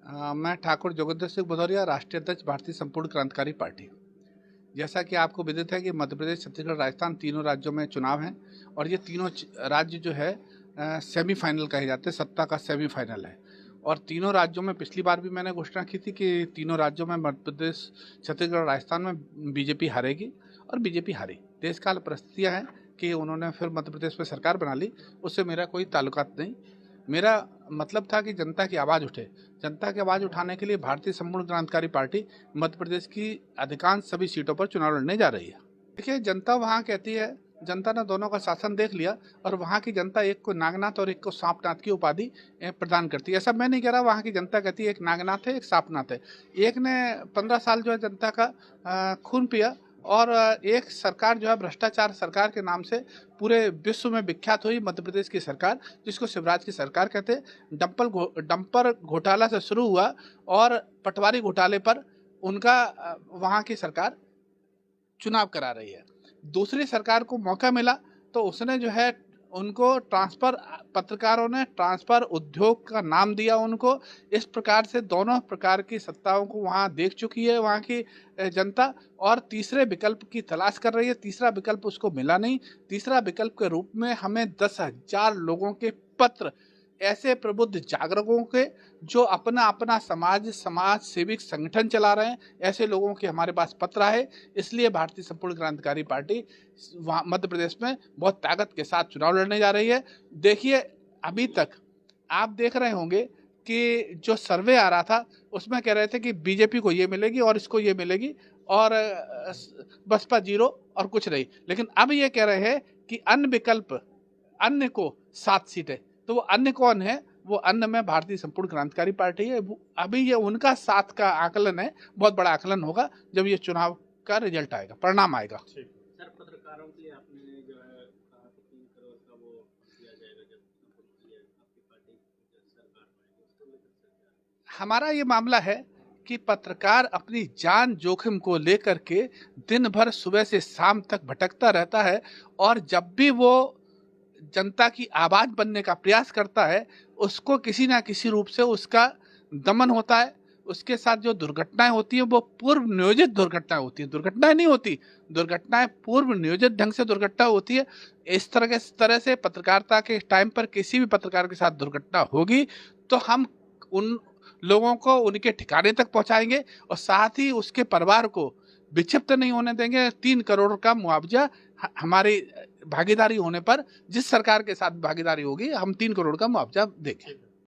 मैं ठाकुर जोगेंद्र सिंह भदौरिया, राष्ट्रीय अध्यक्ष भारतीय संपूर्ण क्रांतिकारी पार्टी। जैसा कि आपको विदित है कि मध्य प्रदेश, छत्तीसगढ़, राजस्थान तीनों राज्यों में चुनाव हैं और ये तीनों राज्य जो है सेमीफाइनल कहे जाते हैं, सत्ता का सेमीफाइनल है। और तीनों राज्यों में पिछली बार भी मैंने घोषणा की थी कि तीनों राज्यों में मध्य प्रदेश, छत्तीसगढ़ और राजस्थान में बीजेपी हारेगी और बीजेपी हारी। देशकाल परिस्थितियाँ हैं कि उन्होंने फिर मध्य प्रदेश में सरकार बना ली, उससे मेरा कोई ताल्लुकात नहीं। मेरा मतलब था कि जनता की आवाज़ उठे। जनता की आवाज़ उठाने के लिए भारतीय संपूर्ण क्रांतिकारी पार्टी मध्य प्रदेश की अधिकांश सभी सीटों पर चुनाव लड़ने जा रही है। देखिए, जनता वहाँ कहती है, जनता ने दोनों का शासन देख लिया और वहाँ की जनता एक को नागनाथ और एक को सांपनाथ की उपाधि प्रदान करती है। ऐसा मैं नहीं कह रहा, वहाँ की जनता कहती है एक नागनाथ है, एक सांपनाथ है। एक ने 15 साल जो है जनता का खून पिया और एक सरकार जो है भ्रष्टाचार सरकार के नाम से पूरे विश्व में विख्यात हुई, मध्य प्रदेश की सरकार, जिसको शिवराज की सरकार कहते हैं। डंपर घोटाला से शुरू हुआ और पटवारी घोटाले पर उनका वहाँ की सरकार चुनाव करा रही है। दूसरी सरकार को मौका मिला तो उसने जो है उनको ट्रांसफर, पत्रकारों ने ट्रांसफर उद्योग का नाम दिया उनको। इस प्रकार से दोनों प्रकार की सत्ताओं को वहाँ देख चुकी है वहाँ की जनता और तीसरे विकल्प की तलाश कर रही है। तीसरा विकल्प उसको मिला नहीं। तीसरा विकल्प के रूप में हमें 10,000 लोगों के पत्र, ऐसे प्रबुद्ध जागरूकों के जो अपना अपना समाज सेविक संगठन चला रहे हैं, ऐसे लोगों के हमारे पास पत्र आए। इसलिए भारतीय संपूर्ण क्रांतिकारी पार्टी मध्य प्रदेश में बहुत ताकत के साथ चुनाव लड़ने जा रही है। देखिए, अभी तक आप देख रहे होंगे कि जो सर्वे आ रहा था उसमें कह रहे थे कि बीजेपी को ये मिलेगी और इसको ये मिलेगी और बसपा 0 और कुछ नहीं। लेकिन अब ये कह रहे हैं कि अन्य विकल्प, अन्य को 7 सीटें। तो वो अन्य कौन है? वो अन्य में भारतीय संपूर्ण क्रांतिकारी पार्टी है। अभी ये उनका 7 का आकलन है। बहुत बड़ा आकलन होगा जब ये चुनाव का रिजल्ट आएगा, परिणाम आएगा। सर, पत्रकारों के लिए आपने जो है कहा कि 3 करोड़ का वो दिया जाएगा जब आपकी पार्टी सरकार में, उसको लेकर हमारा ये मामला है कि पत्रकार अपनी जान जोखिम को लेकर के दिन भर सुबह से शाम तक भटकता रहता है और जब भी वो जनता की आवाज बनने का प्रयास करता है उसको किसी ना किसी रूप से उसका दमन होता है। उसके साथ जो दुर्घटनाएं होती हैं वो पूर्व नियोजित दुर्घटनाएं होती हैं। दुर्घटनाएं नहीं होती, दुर्घटनाएं पूर्व नियोजित ढंग से दुर्घटना होती है। इस तरह से पत्रकारिता के टाइम पर किसी भी पत्रकार के साथ दुर्घटना होगी तो हम उन लोगों को उनके ठिकाने तक पहुंचाएंगे और साथ ही उसके परिवार को विक्षिप्त नहीं होने देंगे। 3 करोड़ का मुआवजा हमारी भागीदारी होने पर, जिस सरकार के साथ भागीदारी होगी, हम 3 करोड़ का मुआवजा देंगे।